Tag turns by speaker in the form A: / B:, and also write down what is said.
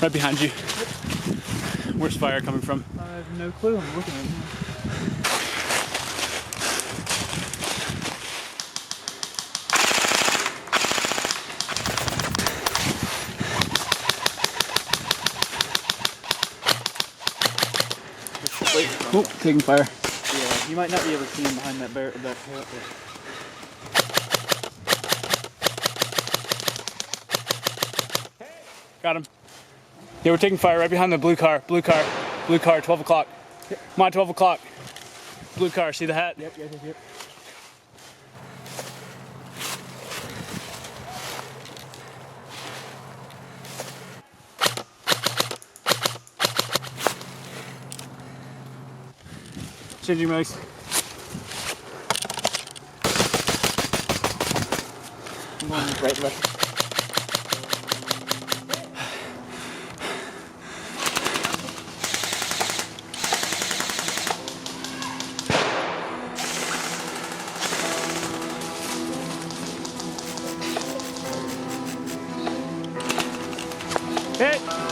A: Right behind you. Where's fire coming from?
B: I have no clue. I'm looking right now.
A: Oh, taking fire.
B: Yeah, you might not be able to see him behind that hill up there.
A: Got him. Yeah, we're taking fire right behind the blue car. Blue car. Blue car, 12 o'clock. Come on, 12 o'clock. Blue car, see the hat?
B: Yep.
A: Changing mics.
B: I'm going right, left.
A: Hit!